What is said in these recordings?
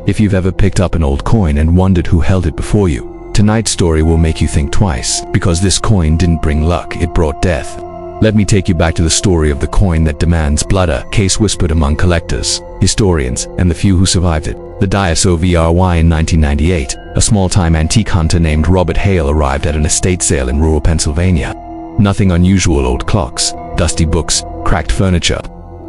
If you've ever picked up an old coin and wondered who held it before you, tonight's story will make you think twice, because this coin didn't bring luck, it brought death. Let me take you back to the story of the coin that demands blood, a case whispered among collectors, historians, and the few who survived it. The Dias OVRY in 1998, a small-time antique hunter named Robert Hale arrived at an estate sale in rural Pennsylvania. Nothing unusual: old clocks, dusty books, cracked furniture.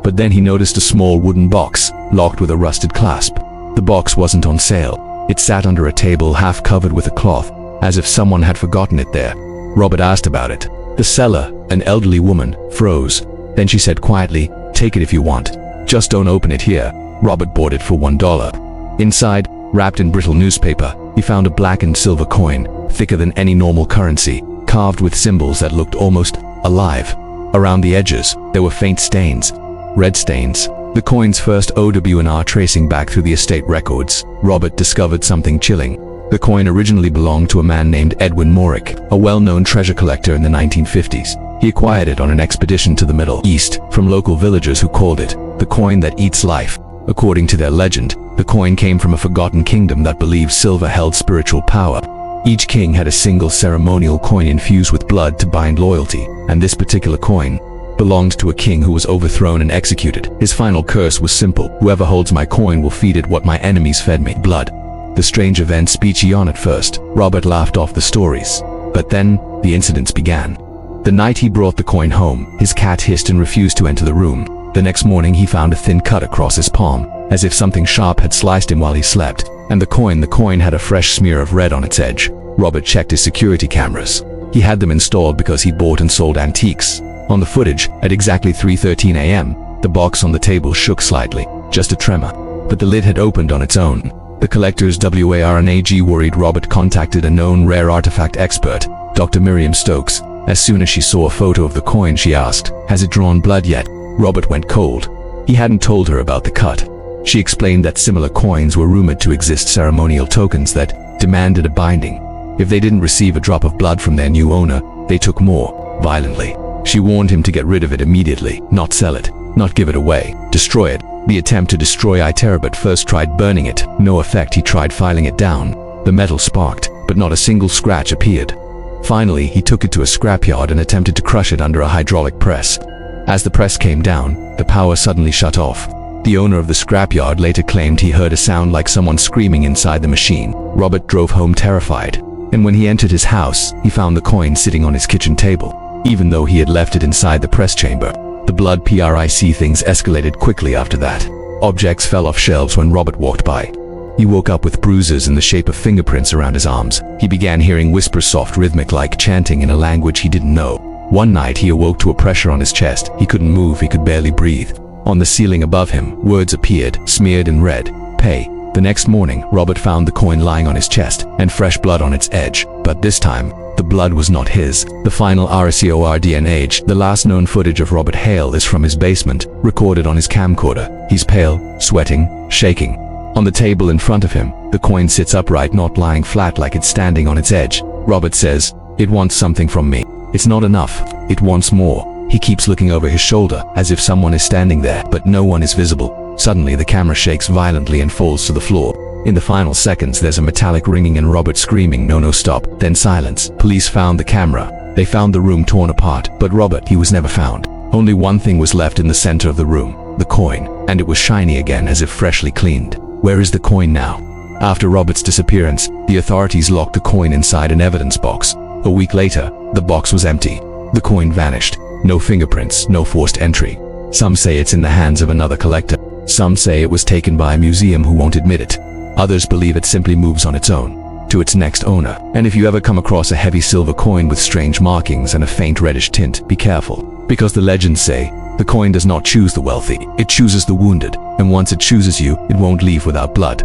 But then he noticed a small wooden box, locked with a rusted clasp. The box wasn't on sale. It sat under a table half covered with a cloth, as if someone had forgotten it there. Robert asked about it. The seller, an elderly woman, froze. Then she said quietly, "Take it if you want. Just don't open it here." Robert bought it for $1. Inside, wrapped in brittle newspaper, he found a blackened silver coin, thicker than any normal currency, carved with symbols that looked almost alive. Around the edges, there were faint stains, red stains. The coin's first OWNR tracing back through the estate records, Robert discovered something chilling. The coin originally belonged to a man named Edwin Morick, a well-known treasure collector in the 1950s. He acquired it on an expedition to the Middle East from local villagers who called it the coin that eats life. According to their legend, the coin came from a forgotten kingdom that believed silver held spiritual power. Each king had a single ceremonial coin infused with blood to bind loyalty, and this particular coin belonged to a king who was overthrown and executed. His final curse was simple: "Whoever holds my coin will feed it what my enemies fed me, blood." The strange events peachy on at first. Robert laughed off the stories. But then, the incidents began. The night he brought the coin home, his cat hissed and refused to enter the room. The next morning he found a thin cut across his palm, as if something sharp had sliced him while he slept. And the coin had a fresh smear of red on its edge. Robert checked his security cameras. He had them installed because he bought and sold antiques. On the footage, at exactly 3:13 a.m., the box on the table shook slightly, just a tremor. But the lid had opened on its own. The collector's WARNAG worried. Robert contacted a known rare artifact expert, Dr. Miriam Stokes. As soon as she saw a photo of the coin, she asked, "Has it drawn blood yet?" Robert went cold. He hadn't told her about the cut. She explained that similar coins were rumored to exist, ceremonial tokens that demanded a binding. If they didn't receive a drop of blood from their new owner, they took more, violently. She warned him to get rid of it immediately, not sell it, not give it away, destroy it. The attempt to destroy Iterbot first tried burning it. No effect. He tried filing it down. The metal sparked, but not a single scratch appeared. Finally, he took it to a scrapyard and attempted to crush it under a hydraulic press. As the press came down, the power suddenly shut off. The owner of the scrapyard later claimed he heard a sound like someone screaming inside the machine. Robert drove home terrified, and when he entered his house, he found the coin sitting on his kitchen table, even though he had left it inside the press chamber. The blood PRIC things escalated quickly after that. Objects fell off shelves when Robert walked by. He woke up with bruises in the shape of fingerprints around his arms. He began hearing whispers, soft, rhythmic, like chanting in a language he didn't know. One night he awoke to a pressure on his chest. He couldn't move, he could barely breathe. On the ceiling above him, words appeared, smeared in red. "Pay." The next morning, Robert found the coin lying on his chest, and fresh blood on its edge. But this time, the blood was not his. The final RCORDNH, the last known footage of Robert Hale, is from his basement, recorded on his camcorder. He's pale, sweating, shaking. On the table in front of him, the coin sits upright, not lying flat like it's standing on its edge. Robert says, "It wants something from me. It's not enough. It wants more." He keeps looking over his shoulder, as if someone is standing there, but no one is visible. Suddenly, the camera shakes violently and falls to the floor. In the final seconds, there's a metallic ringing and Robert screaming, "No, no, stop." Then silence. Police found the camera. They found the room torn apart, but Robert, he was never found. Only one thing was left in the center of the room, the coin, and it was shiny again, as if freshly cleaned. Where is the coin now? After Robert's disappearance, the authorities locked the coin inside an evidence box. A week later, the box was empty. The coin vanished. No fingerprints, no forced entry. Some say it's in the hands of another collector. Some say it was taken by a museum who won't admit it. Others believe it simply moves on its own, to its next owner. And if you ever come across a heavy silver coin with strange markings and a faint reddish tint, be careful. Because the legends say, the coin does not choose the wealthy, it chooses the wounded. And once it chooses you, it won't leave without blood.